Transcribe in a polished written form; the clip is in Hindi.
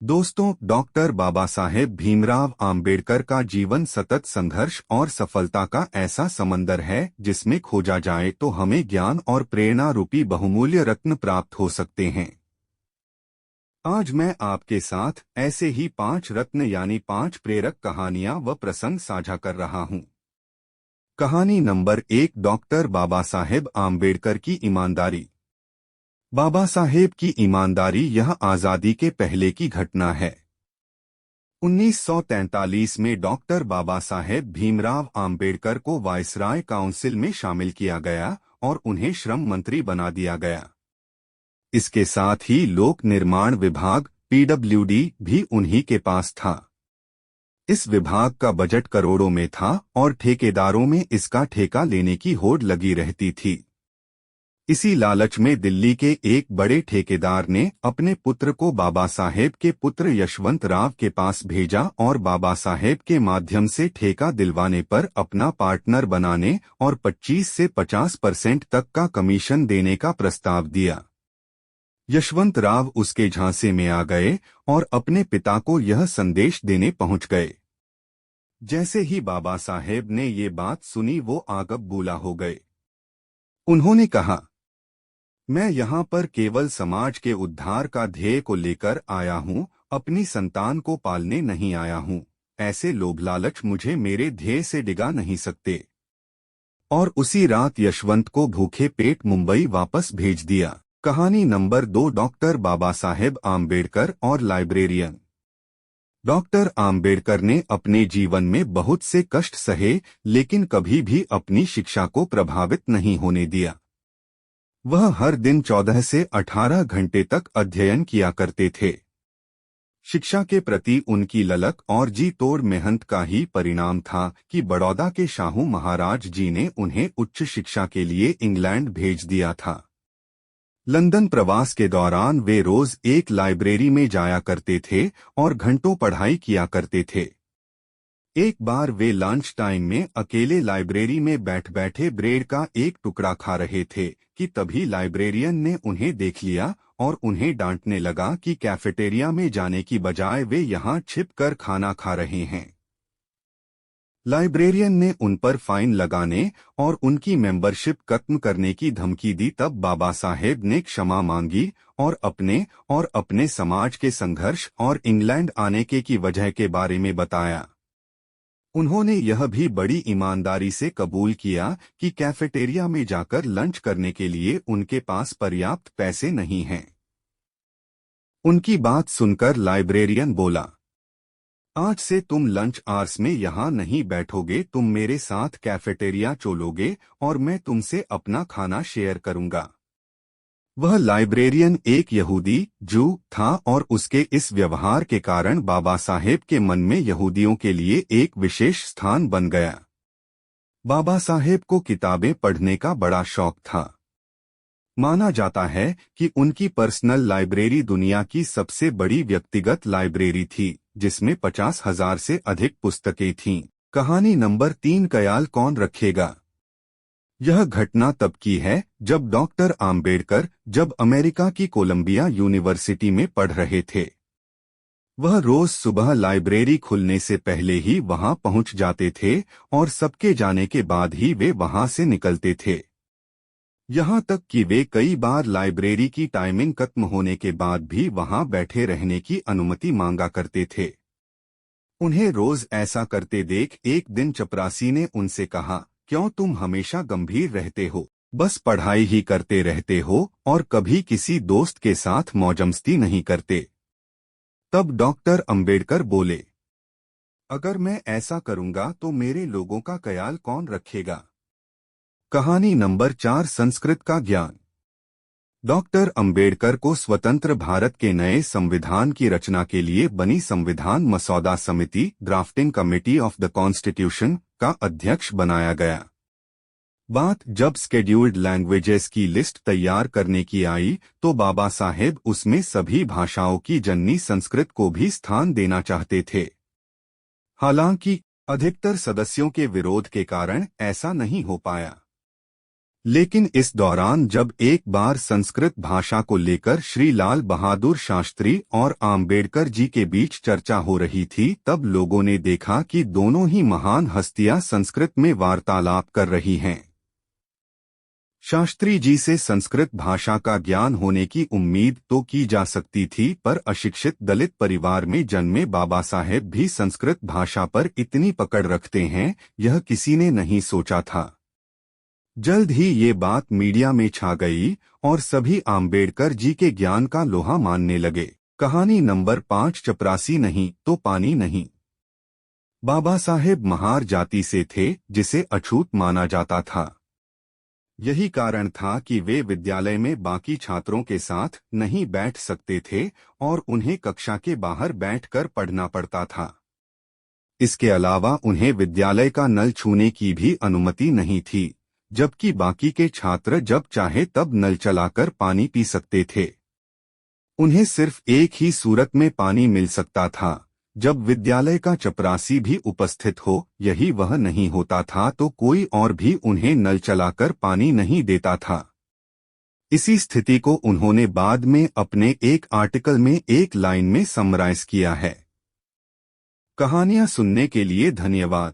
दोस्तों, डॉक्टर बाबा साहेब भीमराव आम्बेडकर का जीवन सतत संघर्ष और सफलता का ऐसा समंदर है जिसमें खोजा जाए तो हमें ज्ञान और प्रेरणा रूपी बहुमूल्य रत्न प्राप्त हो सकते हैं। आज मैं आपके साथ ऐसे ही 5 रत्न यानी 5 प्रेरक कहानियां व प्रसंग साझा कर रहा हूं। कहानी नंबर 1, डॉक्टर बाबा साहेब आम्बेडकर की ईमानदारी। बाबा साहेब की ईमानदारी यह आज़ादी के पहले की घटना है। 1943 में डॉक्टर बाबा साहेब भीमराव आम्बेडकर को वायसराय काउंसिल में शामिल किया गया और उन्हें श्रम मंत्री बना दिया गया। इसके साथ ही लोक निर्माण विभाग पीडब्ल्यूडी भी उन्हीं के पास था। इस विभाग का बजट करोड़ों में था और ठेकेदारों में इसका ठेका लेने की होड़ लगी रहती थी। इसी लालच में दिल्ली के एक बड़े ठेकेदार ने अपने पुत्र को बाबा साहेब के पुत्र यशवंत राव के पास भेजा और बाबा साहेब के माध्यम से ठेका दिलवाने पर अपना पार्टनर बनाने और 25 से 50% तक का कमीशन देने का प्रस्ताव दिया। यशवंत राव उसके झांसे में आ गए और अपने पिता को यह संदेश देने पहुंच गए। जैसे ही बाबा साहेब ने ये बात सुनी वो आगब बूला हो गए। उन्होंने कहा, मैं यहाँ पर केवल समाज के उद्धार का ध्येय को लेकर आया हूँ, अपनी संतान को पालने नहीं आया हूँ। ऐसे लोभ लालच मुझे मेरे ध्येय से डिगा नहीं सकते। और उसी रात यशवंत को भूखे पेट मुंबई वापस भेज दिया। कहानी नंबर 2, डॉक्टर बाबा साहेब आम्बेडकर और लाइब्रेरियन। डॉक्टर आम्बेडकर ने अपने जीवन में बहुत से कष्ट सहे, लेकिन कभी भी अपनी शिक्षा को प्रभावित नहीं होने दिया। वह हर दिन 14 से 18 घंटे तक अध्ययन किया करते थे। शिक्षा के प्रति उनकी ललक और जी तोड़ मेहनत का ही परिणाम था कि बड़ौदा के शाहू महाराज जी ने उन्हें उच्च शिक्षा के लिए इंग्लैंड भेज दिया था। लंदन प्रवास के दौरान वे रोज एक लाइब्रेरी में जाया करते थे और घंटों पढ़ाई किया करते थे। एक बार वे लंच टाइम में अकेले लाइब्रेरी में बैठे ब्रेड का एक टुकड़ा खा रहे थे कि तभी लाइब्रेरियन ने उन्हें देख लिया और उन्हें डांटने लगा कि कैफेटेरिया में जाने की बजाय वे यहाँ छिपकर खाना खा रहे हैं। लाइब्रेरियन ने उन पर फाइन लगाने और उनकी मेंबरशिप खत्म करने की धमकी दी। तब बाबा साहेब ने क्षमा मांगी और अपने समाज के संघर्ष और इंग्लैंड आने की वजह के बारे में बताया। उन्होंने यह भी बड़ी ईमानदारी से कबूल किया कि कैफेटेरिया में जाकर लंच करने के लिए उनके पास पर्याप्त पैसे नहीं हैं। उनकी बात सुनकर लाइब्रेरियन बोला, आज से तुम लंच आवर्स में यहाँ नहीं बैठोगे, तुम मेरे साथ कैफेटेरिया चलोगे और मैं तुमसे अपना खाना शेयर करूंगा। वह लाइब्रेरियन एक यहूदी जू था और उसके इस व्यवहार के कारण बाबा साहेब के मन में यहूदियों के लिए एक विशेष स्थान बन गया। बाबा साहेब को किताबें पढ़ने का बड़ा शौक था। माना जाता है कि उनकी पर्सनल लाइब्रेरी दुनिया की सबसे बड़ी व्यक्तिगत लाइब्रेरी थी, जिसमें 50,000 से अधिक पुस्तकें थीं। कहानी नंबर 3, ख्याल कौन रखेगा। यह घटना तब की है जब डॉक्टर आम्बेडकर अमेरिका की कोलंबिया यूनिवर्सिटी में पढ़ रहे थे। वह रोज सुबह लाइब्रेरी खुलने से पहले ही वहां पहुंच जाते थे और सबके जाने के बाद ही वे वहां से निकलते थे। यहां तक कि वे कई बार लाइब्रेरी की टाइमिंग खत्म होने के बाद भी वहां बैठे रहने की अनुमति मांगा करते थे। उन्हें रोज ऐसा करते देख एक दिन चपरासी ने उनसे कहा, क्यों तुम हमेशा गंभीर रहते हो, बस पढ़ाई ही करते रहते हो और कभी किसी दोस्त के साथ मौजमस्ती नहीं करते। तब डॉक्टर अंबेडकर बोले, अगर मैं ऐसा करूंगा तो मेरे लोगों का ख्याल कौन रखेगा। कहानी नंबर 4, संस्कृत का ज्ञान। डॉक्टर अंबेडकर को स्वतंत्र भारत के नए संविधान की रचना के लिए बनी संविधान मसौदा समिति drafting committee of the constitution का अध्यक्ष बनाया गया। बात जब शेड्यूल्ड लैंग्वेजेस की लिस्ट तैयार करने की आई तो बाबा साहेब उसमें सभी भाषाओं की जननी संस्कृत को भी स्थान देना चाहते थे। हालांकि अधिकतर सदस्यों के विरोध के कारण ऐसा नहीं हो पाया। लेकिन इस दौरान जब एक बार संस्कृत भाषा को लेकर श्री लाल बहादुर शास्त्री और आम्बेडकर जी के बीच चर्चा हो रही थी, तब लोगों ने देखा कि दोनों ही महान हस्तियां संस्कृत में वार्तालाप कर रही हैं। शास्त्री जी से संस्कृत भाषा का ज्ञान होने की उम्मीद तो की जा सकती थी, पर अशिक्षित दलित परिवार में जन्मे बाबा साहेब भी संस्कृत भाषा पर इतनी पकड़ रखते हैं, यह किसी ने नहीं सोचा था। जल्द ही ये बात मीडिया में छा गई और सभी आम्बेडकर जी के ज्ञान का लोहा मानने लगे। कहानी नंबर 5, चपरासी नहीं तो पानी नहीं। बाबा साहेब महार जाति से थे, जिसे अछूत माना जाता था। यही कारण था कि वे विद्यालय में बाकी छात्रों के साथ नहीं बैठ सकते थे और उन्हें कक्षा के बाहर बैठकर पढ़ना पड़ता था। इसके अलावा उन्हें विद्यालय का नल छूने की भी अनुमति नहीं थी, जबकि बाकी के छात्र जब चाहे तब नल चलाकर पानी पी सकते थे। उन्हें सिर्फ एक ही सूरत में पानी मिल सकता था, जब विद्यालय का चपरासी भी उपस्थित हो। यही वह नहीं होता था तो कोई और भी उन्हें नल चलाकर पानी नहीं देता था। इसी स्थिति को उन्होंने बाद में अपने एक आर्टिकल में एक लाइन में समराइज किया है। कहानियां सुनने के लिए धन्यवाद।